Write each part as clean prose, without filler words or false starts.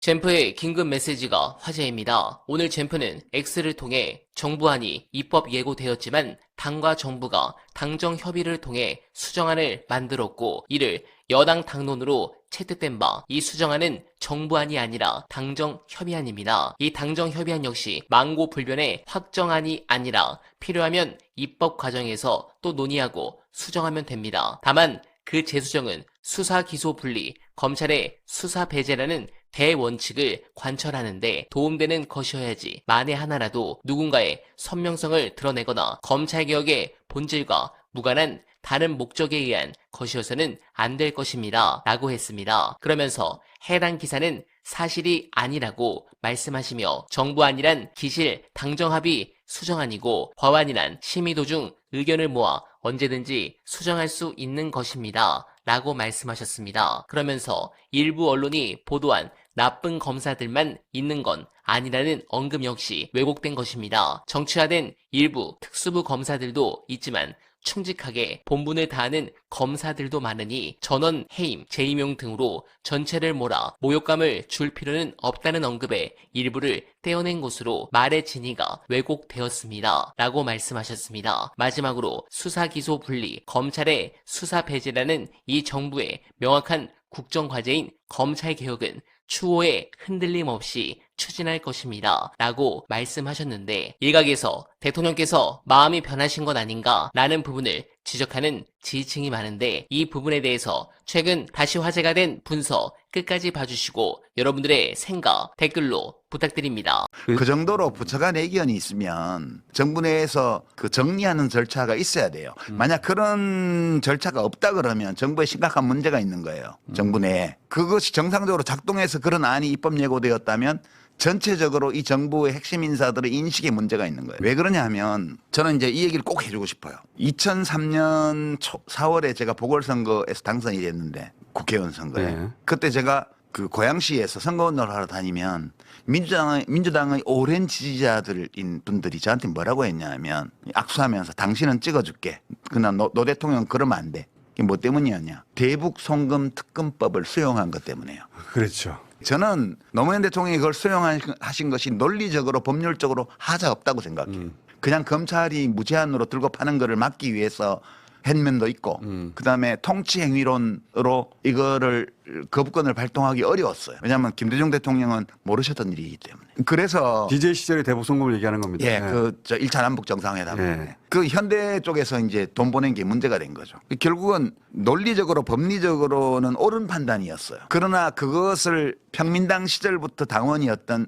젠프의 긴급 메시지가 화제입니다. 오늘 젠프는 X를 통해 정부안이 입법 예고되었지만 당과 정부가 당정 협의를 통해 수정안을 만들었고 이를 여당 당론으로 채택된 바 이 수정안은 정부안이 아니라 당정 협의안입니다. 이 당정 협의안 역시 망고불변의 확정안이 아니라 필요하면 입법 과정에서 또 논의하고 수정하면 됩니다. 다만 그 재수정은 수사 기소 분리, 검찰의 수사 배제라는 대원칙을 관철하는데 도움되는 것이어야지 만에 하나라도 누군가의 선명성을 드러내거나 검찰개혁의 본질과 무관한 다른 목적에 의한 것이어서는 안 될 것입니다. 라고 했습니다. 그러면서 해당 기사는 사실이 아니라고 말씀하시며 정부안이란 기실 당정합의 수정안이고 법안이란 심의 도중 의견을 모아 언제든지 수정할 수 있는 것입니다. 라고 말씀하셨습니다. 그러면서 일부 언론이 보도한 나쁜 검사들만 있는 건 아니라는 언급 역시 왜곡된 것입니다. 정치화된 일부 특수부 검사들도 있지만 충직하게 본분을 다하는 검사들도 많으니 전원 해임, 재임용 등으로 전체를 몰아 모욕감을 줄 필요는 없다는 언급에 일부를 떼어낸 것으로 말의 진위가 왜곡되었습니다. 라고 말씀하셨습니다. 마지막으로 수사 기소 분리, 검찰의 수사 배제라는 이 정부의 명확한 국정과제인 검찰개혁은 추후에 흔들림 없이 추진할 것입니다. 라고 말씀하셨는데 일각에서 대통령께서 마음이 변하신 것 아닌가 라는 부분을 지적하는 지지층이 많은데 이 부분에 대해서 최근 다시 화제가 된 문서 끝까지 봐주시고 여러분들의 생각 댓글로 부탁드립니다. 그 정도로 부처 간 의견이 있으면 정부 내에서 그 정리하는 절차가 있어야 돼요. 만약 그런 절차가 없다 그러면 정부에 심각한 문제가 있는 거예요. 정부 내에. 그것이 정상적으로 작동해서 그런 안이 입법 예고되었다면 전체적으로 이 정부의 핵심 인사들의 인식에 문제가 있는 거예요. 왜 그러냐 하면 저는 이제 이 얘기를 꼭 해주고 싶어요. 2003년 4월에 제가 보궐선거에서 당선이 됐는데 국회의원 선거에. 네. 그때 제가 그 고양시에서 선거운동을 하러 다니면 민주당의 오랜 지지자들인 분들이 저한테 뭐라고 했냐면 악수하면서 당신은 찍어줄게. 그러나 노 대통령 그러면 안 돼. 이게 뭐 때문이었냐. 대북 송금 특검법을 수용한 것 때문에요. 그렇죠. 저는 노무현 대통령이 그걸 수용하신 것이 논리적으로 법률적으로 하자 없다고 생각해요. 그냥 검찰이 무제한으로 들고 파는 거를 막기 위해서 한 면도 있고 그다음에 통치 행위론으로 이거를 거부권을 발동하기 어려웠어요. 왜냐하면 김대중 대통령은 모르셨던 일이기 때문에. 그래서 DJ 시절의 대북 송금을 얘기하는 겁니다. 예, 네. 그 1차 남북 정상회담. 네. 그 현대 쪽에서 이제 돈 보낸 게 문제가 된 거죠. 결국은 논리적으로 법리적으로는 옳은 판단이었어요. 그러나 그것을 평민당 시절부터 당원이었던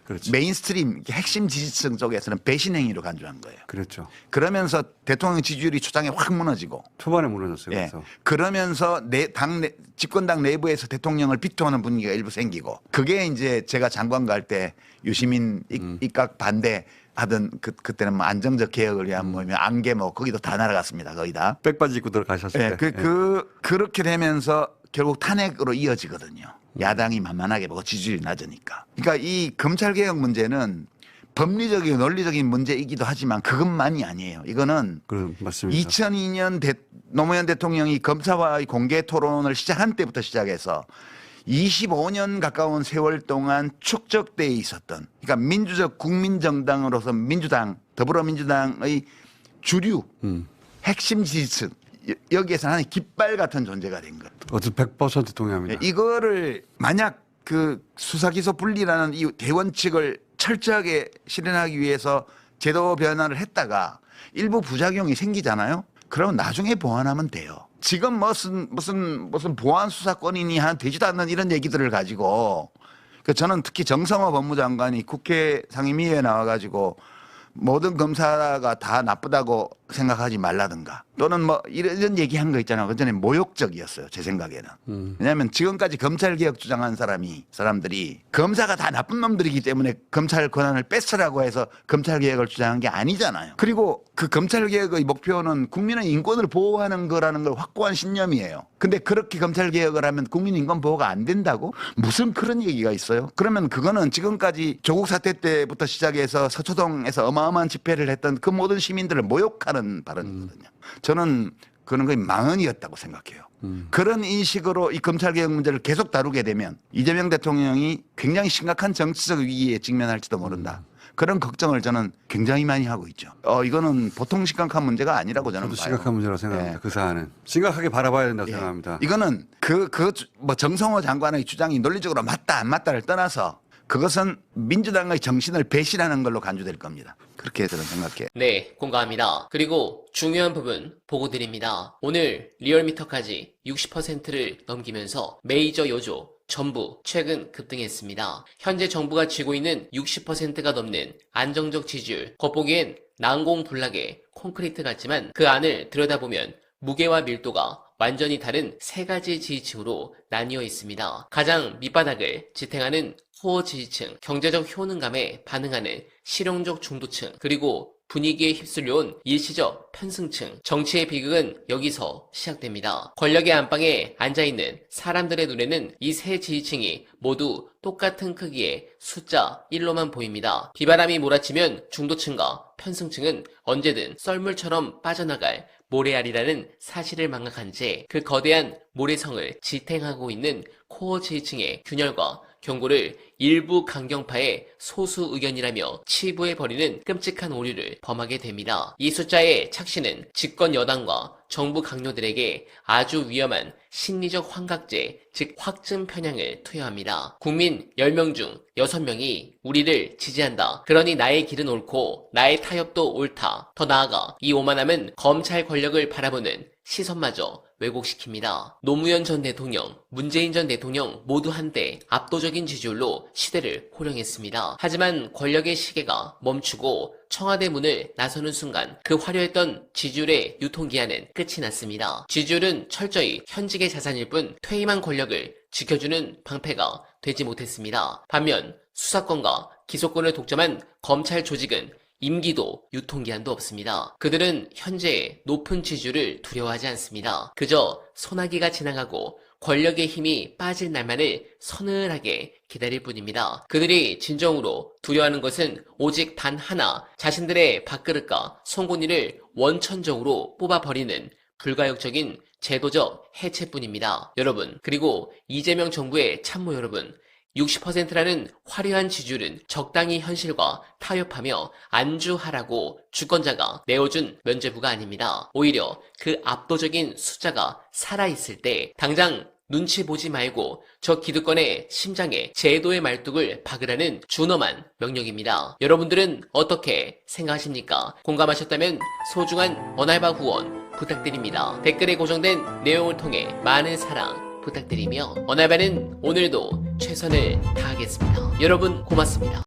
그렇죠. 메인스트림 핵심 지지층 쪽에서는 배신 행위로 간주한 거예요. 그렇죠. 그러면서 대통령 지지율이 초장에 확 무너지고 초반에 무너졌어요. 예. 그래서 그러면서 집권당 내부에서 대통령을 비토하는 분위기가 일부 생기고 그게 이제 제가 장관 갈 때 유시민 입각 반대 하던 그때는 뭐 안정적 개혁을 위한 모임이 안개 뭐 거기도 다 날아갔습니다. 거의 다. 백바지 입고 들어가셨을 예. 때. 그렇게 되면서 결국 탄핵으로 이어지거든요. 야당이 만만하게 보고 지지율이 낮으니까. 그러니까 이 검찰개혁 문제는 법리적이고 논리적인 문제이기도 하지만 그것만이 아니에요. 이거는 맞습니다. 2002년 노무현 대통령이 검사와의 공개 토론을 시작한 때부터 시작해서 25년 가까운 세월 동안 축적돼 있었던 그러니까 민주적 국민정당으로서 더불어민주당의 주류 핵심 지지층 여기에서 하나의 깃발 같은 존재가 된 거예요. 어쨌든 100% 동의합니다. 이거를 만약 그 수사기소 분리라는 이 대원칙을 철저하게 실현하기 위해서 제도 변화를 했다가 일부 부작용이 생기잖아요. 그러면 나중에 보완하면 돼요. 지금 무슨 보안 수사권이니 한 되지도 않는 이런 얘기들을 가지고 저는 특히 정성호 법무장관이 국회 상임위에 나와가지고 모든 검사가 다 나쁘다고 생각하지 말라든가 또는 뭐 이런 얘기한 거 있잖아요. 그전에 모욕적이었어요. 제 생각에는. 왜냐하면 지금까지 검찰개혁 주장한 사람들이 검사가 다 나쁜 놈들이기 때문에 검찰 권한을 뺏으라고 해서 검찰개혁을 주장한 게 아니잖아요. 그리고 그 검찰개혁의 목표는 국민의 인권을 보호하는 거라는 걸 확고한 신념이에요. 근데 그렇게 검찰개혁을 하면 국민 인권 보호가 안 된다고? 무슨 그런 얘기가 있어요? 그러면 그거는 지금까지 조국 사태 때부터 시작해서 서초동에서 어마어마한 집회를 했던 그 모든 시민들을 모욕하는 발언이거든요. 저는 그런 거의 망언이었다고 생각해요. 그런 인식으로 이 검찰개혁 문제를 계속 다루게 되면 이재명 대통령이 굉장히 심각한 정치적 위기에 직면할지도 모른다. 그런 걱정을 저는 굉장히 많이 하고 있죠. 이거는 보통 심각한 문제가 아니라고 저는 저도 봐요. 심각한 문제라고 생각합니다. 예. 그 사안은 심각하게 바라봐야 된다고 예. 생각합니다. 이거는 뭐 정성호 장관의 주장이 논리적으로 맞다 안 맞다를 떠나서 그것은 민주당의 정신을 배신하는 걸로 간주될 겁니다. 그렇게 저는 생각해요. 네, 공감합니다. 그리고 중요한 부분 보고 드립니다. 오늘 리얼미터까지 60%를 넘기면서 메이저 여조 전부 최근 급등했습니다. 현재 정부가 쥐고 있는 60%가 넘는 안정적 지지율, 겉보기엔 난공불락의 콘크리트 같지만 그 안을 들여다보면 무게와 밀도가 완전히 다른 세 가지 지지층으로 나뉘어 있습니다. 가장 밑바닥을 지탱하는 코어 지지층, 경제적 효능감에 반응하는 실용적 중도층, 그리고 분위기에 휩쓸려온 일시적 편승층, 정치의 비극은 여기서 시작됩니다. 권력의 안방에 앉아있는 사람들의 눈에는 이 세 지지층이 모두 똑같은 크기의 숫자 1로만 보입니다. 비바람이 몰아치면 중도층과 편승층은 언제든 썰물처럼 빠져나갈 모래알이라는 사실을 망각한 채 그 거대한 모래성을 지탱하고 있는 코어 지지층의 균열과 경고를 일부 강경파의 소수 의견이라며 치부해버리는 끔찍한 오류를 범하게 됩니다. 이 숫자의 착시는 집권 여당과 정부 강요들에게 아주 위험한 심리적 환각제, 즉 확증 편향을 투여합니다. 국민 10명 중 6명이 우리를 지지한다. 그러니 나의 길은 옳고 나의 타협도 옳다. 더 나아가 이 오만함은 검찰 권력을 바라보는 시선마저 왜곡시킵니다. 노무현 전 대통령, 문재인 전 대통령 모두 한때 압도적인 지지율로 시대를 호령했습니다. 하지만 권력의 시계가 멈추고 청와대 문을 나서는 순간 그 화려했던 지지율의 유통기한은 끝이 났습니다. 지지율은 철저히 현직의 자산일 뿐 퇴임한 권력을 지켜주는 방패가 되지 못했습니다. 반면 수사권과 기소권을 독점한 검찰 조직은 임기도 유통기한도 없습니다. 그들은 현재의 높은 지지율을 두려워하지 않습니다. 그저 소나기가 지나가고 권력의 힘이 빠질 날만을 서늘하게 기다릴 뿐입니다. 그들이 진정으로 두려워하는 것은 오직 단 하나, 자신들의 밥그릇과 송곳니를 원천적으로 뽑아버리는 불가역적인 제도적 해체뿐입니다. 여러분, 그리고 이재명 정부의 참모 여러분, 60%라는 화려한 지지율은 적당히 현실과 타협하며 안주하라고 주권자가 내어준 면죄부가 아닙니다. 오히려 그 압도적인 숫자가 살아있을 때 당장 눈치 보지 말고 저 기득권의 심장에 제도의 말뚝을 박으라는 준엄한 명령입니다. 여러분들은 어떻게 생각하십니까? 공감하셨다면 소중한 언알바 후원 부탁드립니다. 댓글에 고정된 내용을 통해 많은 사랑 부탁드리며 언알바는 오늘도 최선을 다하겠습니다. 여러분 고맙습니다.